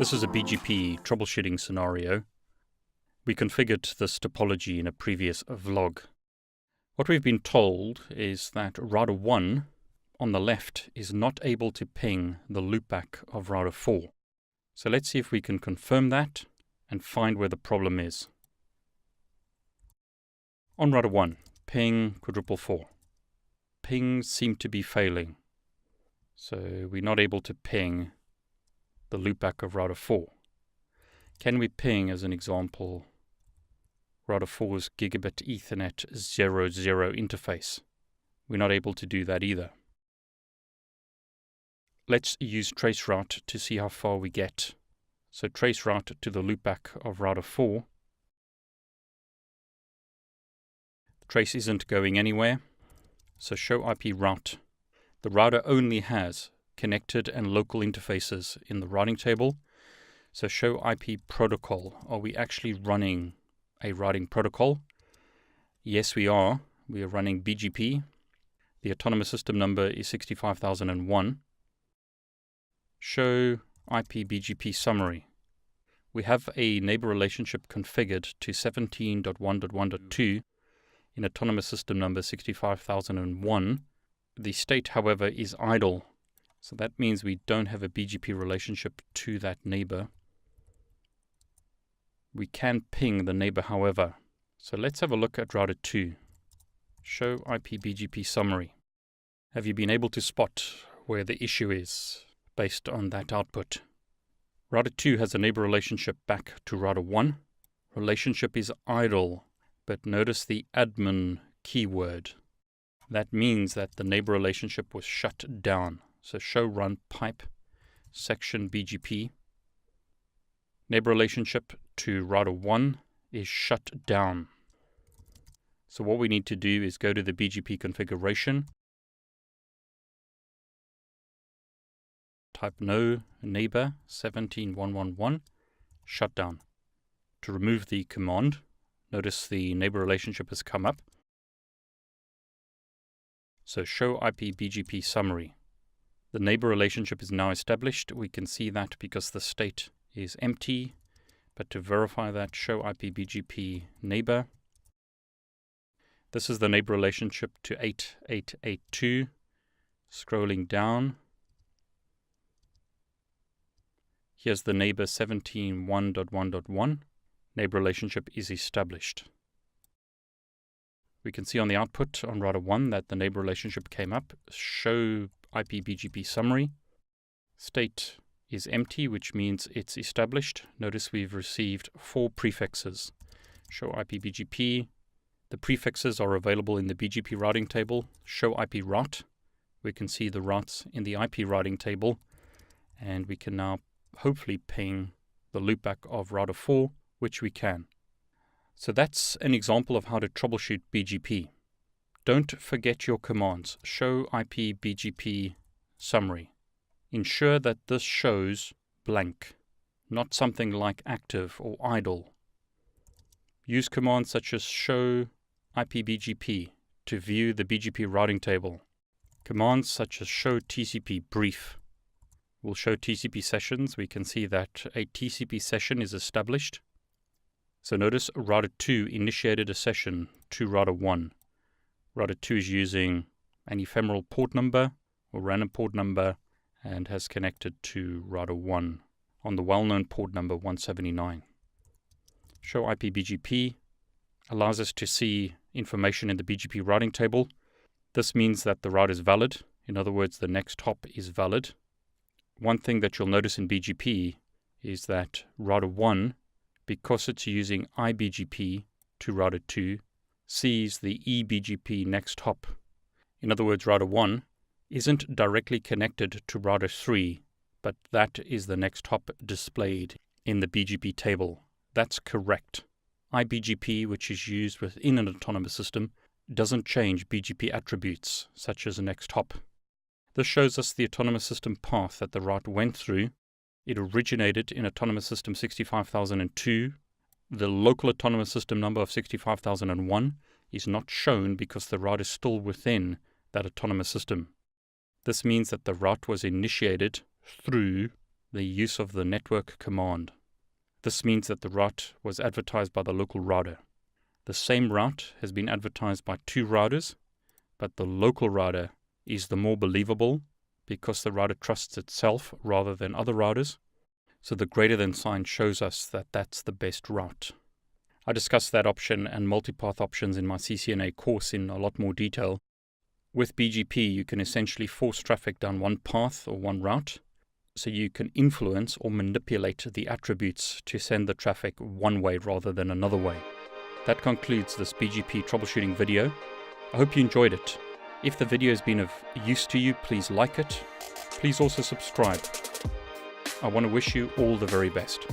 This is a BGP troubleshooting scenario. We configured this topology in a previous vlog. What we've been told is that router 1 on the left is not able to ping the loopback of router 4. So let's see if we can confirm that and find where the problem is. On router 1, ping quadruple 4. Pings seem to be failing. So we're not able to ping the loopback of router 4. Can we ping, as an example, router 4's gigabit Ethernet 00 interface? We're not able to do that either. Let's use traceroute to see how far we get. So traceroute to the loopback of router 4. The trace isn't going anywhere. So show IP route. The router only has connected and local interfaces in the routing table. So show IP protocol. Are we actually running a routing protocol? Yes, we are. We are running BGP. The autonomous system number is 65001. Show IP BGP summary. We have a neighbor relationship configured to 17.1.1.2 in autonomous system number 65001. The state, however, is idle. So that means we don't have a BGP relationship to that neighbor. We can ping the neighbor, however. So let's have a look at router 2. Show IP BGP summary. Have you been able to spot where the issue is based on that output? Router 2 has a neighbor relationship back to router 1. Relationship is idle, but notice the admin keyword. That means that the neighbor relationship was shut down. So show run pipe section BGP. Neighbor relationship to router 1 is shut down. So what we need to do is go to the BGP configuration. Type no neighbor 17111 shutdown. To remove the command, notice the neighbor relationship has come up. So show IP BGP summary. The neighbor relationship is now established. We can see that because the state is empty. But to verify that, show IP BGP neighbor. This is the neighbor relationship to 8882. Scrolling down. Here's the neighbor 17.1.1.1. Neighbor relationship is established. We can see on the output on router 1 that the neighbor relationship came up. Show IP BGP summary. State is empty, which means it's established. Notice we've received 4 prefixes. Show IP BGP. The prefixes are available in the BGP routing table. Show IP route. We can see the routes in the IP routing table. And we can now hopefully ping the loopback of router 4, which we can. So that's an example of how to troubleshoot BGP. Don't forget your commands. Show IP BGP summary. Ensure that this shows blank, not something like active or idle. Use commands such as show IP BGP to view the BGP routing table. Commands such as show TCP brief will show TCP sessions. We can see that a TCP session is established. So notice router 2 initiated a session to router 1. Router 2 is using an ephemeral port number or random port number and has connected to router 1 on the well-known port number 179. Show IP BGP allows us to see information in the BGP routing table. This means that the route is valid. In other words, the next hop is valid. One thing that you'll notice in BGP is that router 1, because it's using iBGP to router 2, sees the eBGP next hop. In other words, router 1 isn't directly connected to router 3, but that is the next hop displayed in the BGP table. That's correct. iBGP, which is used within an autonomous system, doesn't change BGP attributes, such as a next hop. This shows us the autonomous system path that the route went through. It originated in autonomous system 65002. The local autonomous system number of 65001 is not shown because the route is still within that autonomous system. This means that the route was initiated through the use of the network command. This means that the route was advertised by the local router. The same route has been advertised by two routers, but the local router is the more believable because the router trusts itself rather than other routers. So the greater than sign shows us that that's the best route. I discussed that option and multipath options in my CCNA course in a lot more detail. With BGP, you can essentially force traffic down one path or one route, so you can influence or manipulate the attributes to send the traffic one way rather than another way. That concludes this BGP troubleshooting video. I hope you enjoyed it. If the video has been of use to you, please like it. Please also subscribe. I want to wish you all the very best.